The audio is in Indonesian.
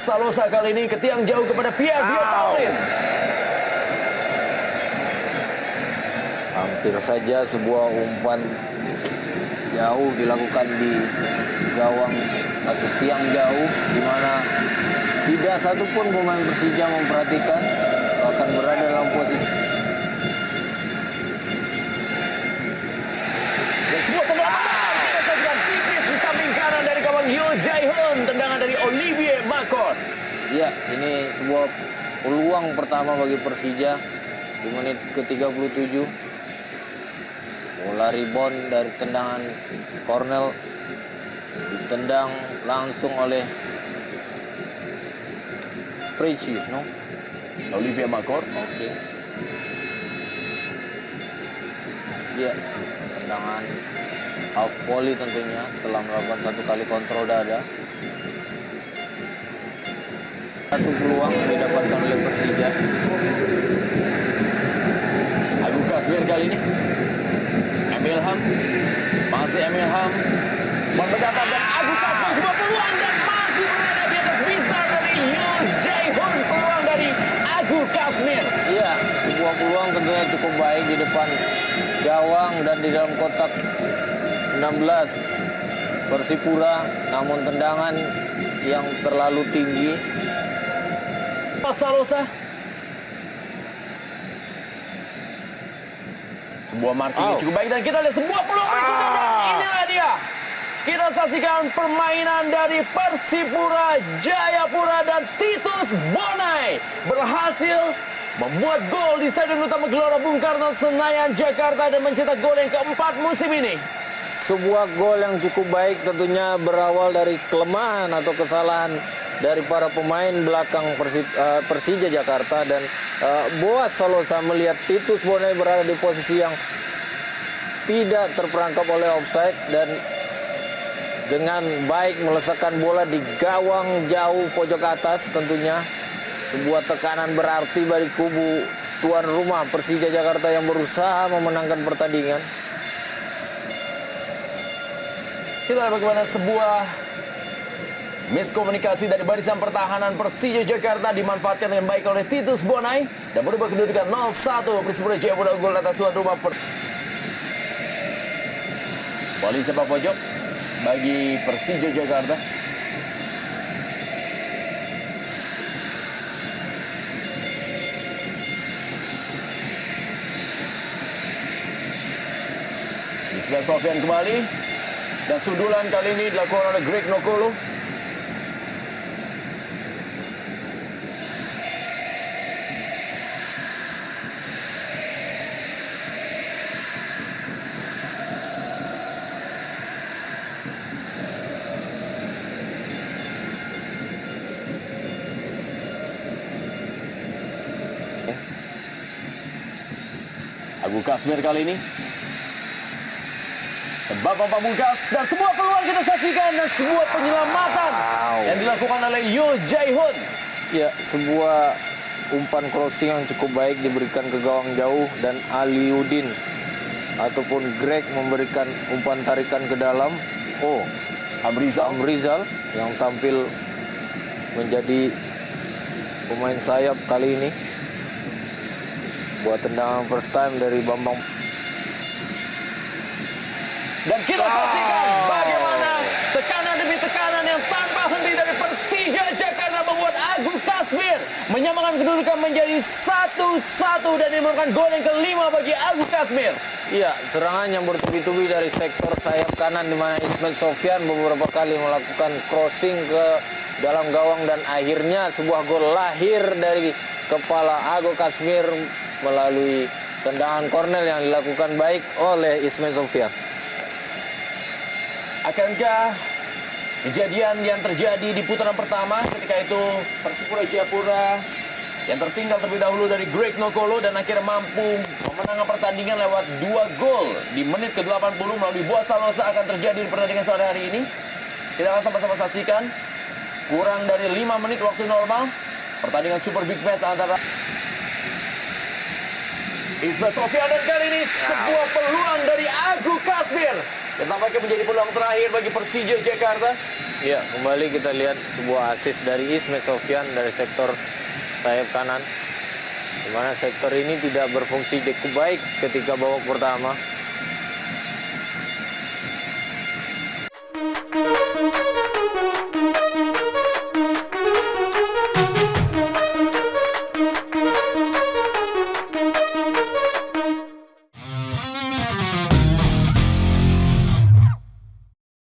Salosa kali ini ke tiang jauh kepada Pierre Paulin. Hampir saja sebuah umpan jauh dilakukan di gawang atau tiang jauh, di mana tidak satupun pemain Persija memperhatikan akan berada dalam posisi. Dan sebuah tendangan dengan tipis di samping kanan dari gawang Yo Jae-hoon. Tendangan dari Olivier Makor. Ya, ini sebuah peluang pertama bagi Persija di menit ke-37. Bola rebound dari tendangan Cornell ditendang langsung oleh Precious, no? Olivier Makor. Oke. Ya, tendangan half volley tentunya setelah melakukan satu kali kontrol dada. Satu peluang yang didapatkan oleh Persija. Agung Kasmir kali ini. Emil Ham. Masih Emil Ham. Membentatkan dan Agung Kasmir sebuah peluang dan masih berada di atas bisa dari Yo Jae-hoon. Peluang dari Agung Kasmir. Iya, sebuah peluang tentunya cukup baik di depan gawang dan di dalam kotak 16 Persipura, namun tendangan yang terlalu tinggi. Salosa. Sebuah marking yang cukup baik dan kita lihat sebuah peluang berikutnya dan inilah dia. Kita saksikan permainan dari Persipura Jayapura dan Titus Bonai berhasil membuat gol di Stadion Utama Gelora Bung Karno Senayan Jakarta dan mencetak gol yang keempat musim ini. Sebuah gol yang cukup baik tentunya berawal dari kelemahan atau kesalahan dari para pemain belakang Persija Jakarta, dan Boas Salosa melihat Titus Bonai berada di posisi yang tidak terperangkap oleh offside dan dengan baik melesakkan bola di gawang jauh pojok atas. Tentunya sebuah tekanan berarti bagi kubu tuan rumah Persija Jakarta yang berusaha memenangkan pertandingan. Kita lihat bagaimana sebuah miskomunikasi dari barisan pertahanan Persija Jakarta dimanfaatkan dengan baik oleh Titus Bonai dan berubah kedudukan 0-1. Persipura Jayapura gol atas tuan rumah. Volley sepak pojok bagi Persija Jakarta. Ismail Sofyan kembali dan sundulan kali ini dilakukan oleh Greg Nokolo. Agung Kasmir kali ini. Babak pamungkas dan sebuah peluang kita saksikan dan sebuah penyelamatan yang dilakukan oleh Yo Jae-hoon. Ya, sebuah umpan crossing yang cukup baik diberikan ke gawang jauh dan Aliudin ataupun Greg memberikan umpan tarikan ke dalam. Oh, Amrizal yang tampil menjadi pemain sayap kali ini. Buat tendangan first time dari Bambang. Dan kita saksikan bagaimana tekanan demi tekanan yang tanpa henti dari Persija Jakarta membuat Agung Kasmir menyamakan kedudukan menjadi 1-1 dan merupakan gol yang kelima bagi Agung Kasmir. Iya, serangan yang bertubi-tubi dari sektor sayap kanan di mana Ismail Sofyan beberapa kali melakukan crossing ke dalam gawang dan akhirnya sebuah gol lahir dari kepala Agung Kasmir melalui tendangan Cornell yang dilakukan baik oleh Ismail Sofyan. Akankah kejadian yang terjadi di putaran pertama ketika itu Persipura Jayapura yang tertinggal terlebih dahulu dari Greg Nokolo dan akhirnya mampu memenangkan pertandingan lewat 2 gol di menit ke-80 melalui Boas Salosa akan terjadi di pertandingan sore hari ini? Kita akan sama-sama saksikan. Kurang dari 5 menit waktu normal pertandingan super big match antara Ismail Sofyan dan kali ini sebuah peluang dari Agung Kasmir yang tampaknya menjadi peluang terakhir bagi Persija Jakarta. Ya, kembali kita lihat sebuah assist dari Ismet Sofyan dari sektor sayap kanan. Di mana sektor ini tidak berfungsi cukup baik ketika babak pertama.